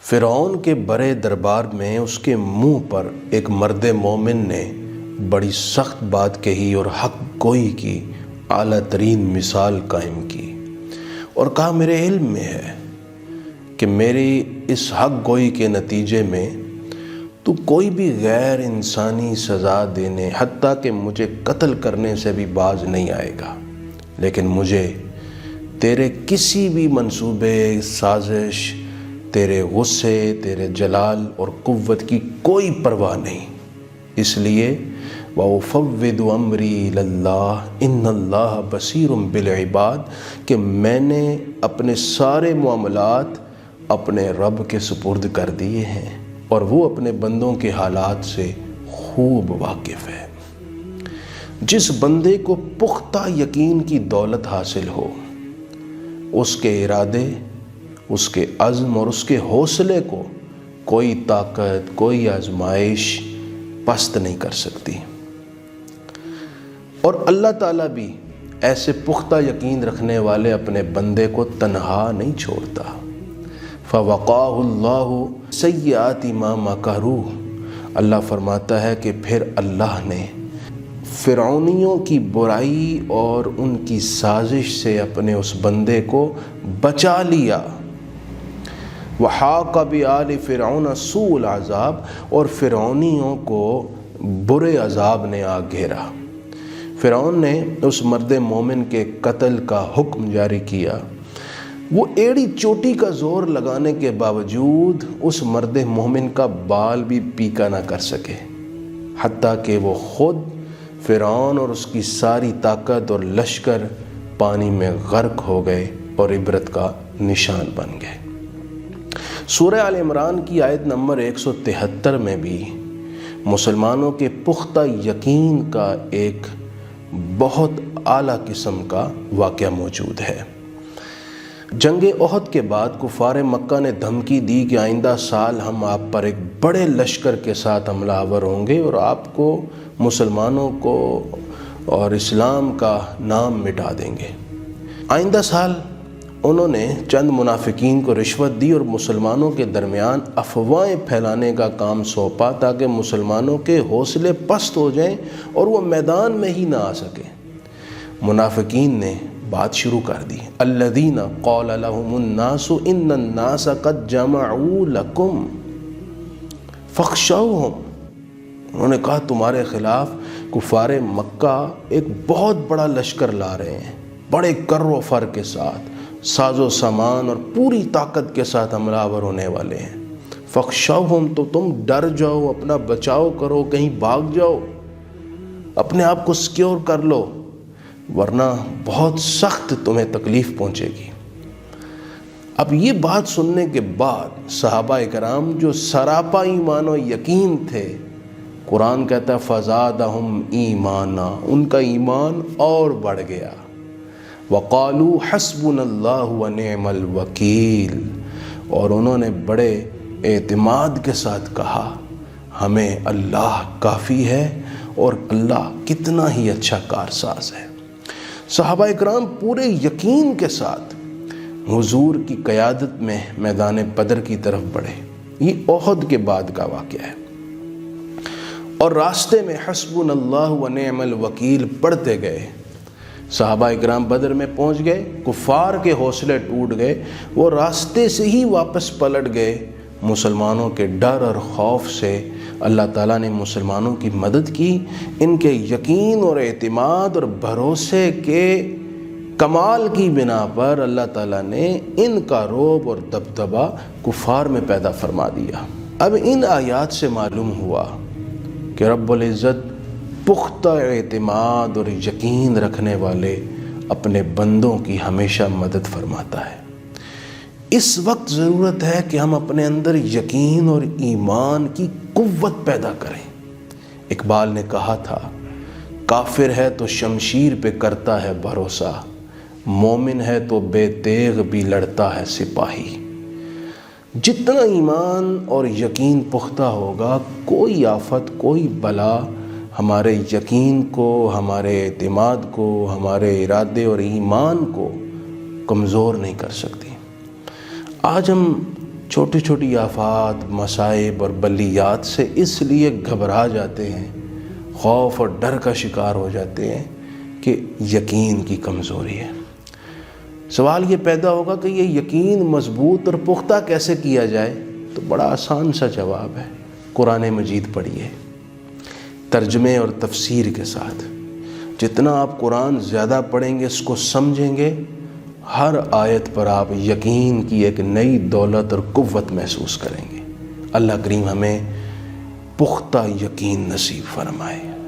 فرعون کے بڑے دربار میں اس کے منہ پر ایک مرد مومن نے بڑی سخت بات کہی اور حق گوئی کی اعلیٰ ترین مثال قائم کی اور کہا میرے علم میں ہے کہ میری اس حق گوئی کے نتیجے میں تو کوئی بھی غیر انسانی سزا دینے حتیٰ کہ مجھے قتل کرنے سے بھی باز نہیں آئے گا، لیکن مجھے تیرے کسی بھی منصوبے سازش، تیرے غصے، تیرے جلال اور قوت کی کوئی پرواہ نہیں، اس لیے وَأُفَوِّضُ أَمْرِي إِلَى اللَّهِ إِنَّ اللَّهَ بَصِيرٌ بِالْعِبَادِ کہ میں نے اپنے سارے معاملات اپنے رب کے سپرد کر دیے ہیں اور وہ اپنے بندوں کے حالات سے خوب واقف ہے۔ جس بندے کو پختہ یقین کی دولت حاصل ہو، اس کے ارادے، اس کے عزم اور اس کے حوصلے کو کوئی طاقت، کوئی آزمائش پست نہیں کر سکتی، اور اللہ تعالیٰ بھی ایسے پختہ یقین رکھنے والے اپنے بندے کو تنہا نہیں چھوڑتا۔ فَوَقَاهُ اللَّهُ سَيِّئَاتِ مَا مَكَرُوا اللہ فرماتا ہے کہ پھر اللہ نے فرعونیوں کی برائی اور ان کی سازش سے اپنے اس بندے کو بچا لیا۔ وَحَاقَ بِآلِ فِرْعَوْنَ سُوءُ الْعَذَابِ اور فرعونیوں کو برے عذاب نے آ گھیرا۔ فرعون نے اس مرد مومن کے قتل کا حکم جاری کیا، وہ ایڑی چوٹی کا زور لگانے کے باوجود اس مرد مومن کا بال بھی پیکا نہ کر سکے، حتیٰ کہ وہ خود فرعون اور اس کی ساری طاقت اور لشکر پانی میں غرق ہو گئے اور عبرت کا نشان بن گئے۔ سورہ آل عمران کی آیت نمبر 173 میں بھی مسلمانوں کے پختہ یقین کا ایک بہت اعلیٰ قسم کا واقعہ موجود ہے۔ جنگ احد کے بعد کفار مکہ نے دھمکی دی کہ آئندہ سال ہم آپ پر ایک بڑے لشکر کے ساتھ حملہ آور ہوں گے اور آپ کو، مسلمانوں کو اور اسلام کا نام مٹا دیں گے۔ آئندہ سال انہوں نے چند منافقین کو رشوت دی اور مسلمانوں کے درمیان افواہیں پھیلانے کا کام سونپا تاکہ مسلمانوں کے حوصلے پست ہو جائیں اور وہ میدان میں ہی نہ آ سکیں۔ منافقین نے بات شروع کر دی، الذین قال لهم الناس ان الناس قد جمعوا لکم فاخشوہم انہوں نے کہا تمہارے خلاف کفار مکہ ایک بہت بڑا لشکر لا رہے ہیں، بڑے کر و فر کے ساتھ، ساز و سامان اور پوری طاقت کے ساتھ حملہ آور ہونے والے ہیں۔ فخشوہم تو تم ڈر جاؤ، اپنا بچاؤ کرو، کہیں بھاگ جاؤ، اپنے آپ کو سیکیور کر لو، ورنہ بہت سخت تمہیں تکلیف پہنچے گی۔ اب یہ بات سننے کے بعد صحابہ کرام جو سراپا ایمان و یقین تھے، قرآن کہتا ہے فزادہم ایمانا، ان کا ایمان اور بڑھ گیا۔ وقالوا حسبنا اللہ ونعم الوکیل اور انہوں نے بڑے اعتماد کے ساتھ کہا ہمیں اللہ کافی ہے اور اللہ کتنا ہی اچھا کارساز ہے۔ صحابہ اکرام پورے یقین کے ساتھ حضور کی قیادت میں میدان بدر کی طرف بڑھے۔ یہ احد کے بعد کا واقعہ ہے، اور راستے میں حسبنا اللہ ونعم الوکیل پڑھتے گئے۔ صحابہ اکرام بدر میں پہنچ گئے، کفار کے حوصلے ٹوٹ گئے، وہ راستے سے ہی واپس پلٹ گئے۔ مسلمانوں کے ڈر اور خوف سے اللہ تعالیٰ نے مسلمانوں کی مدد کی۔ ان کے یقین اور اعتماد اور بھروسے کے کمال کی بنا پر اللہ تعالیٰ نے ان کا رعب اور دبدبہ کفار میں پیدا فرما دیا۔ اب ان آیات سے معلوم ہوا کہ رب العزت پختہ اعتماد اور یقین رکھنے والے اپنے بندوں کی ہمیشہ مدد فرماتا ہے۔ اس وقت ضرورت ہے کہ ہم اپنے اندر یقین اور ایمان کی قوت پیدا کریں۔ اقبال نے کہا تھا، کافر ہے تو شمشیر پہ کرتا ہے بھروسہ، مومن ہے تو بے تیغ بھی لڑتا ہے سپاہی۔ جتنا ایمان اور یقین پختہ ہوگا، کوئی آفت، کوئی بلا ہمارے یقین کو، ہمارے اعتماد کو، ہمارے ارادے اور ایمان کو کمزور نہیں کر سکتی۔ آج ہم چھوٹی چھوٹی آفات، مصائب اور بلیات سے اس لیے گھبرا جاتے ہیں، خوف اور ڈر کا شکار ہو جاتے ہیں کہ یقین کی کمزوری ہے۔ سوال یہ پیدا ہوگا کہ یہ یقین مضبوط اور پختہ کیسے کیا جائے؟ تو بڑا آسان سا جواب ہے، قرآن مجید پڑھیے ترجمے اور تفسیر کے ساتھ۔ جتنا آپ قرآن زیادہ پڑھیں گے، اس کو سمجھیں گے، ہر آیت پر آپ یقین کی ایک نئی دولت اور قوت محسوس کریں گے۔ اللہ کریم ہمیں پختہ یقین نصیب فرمائے۔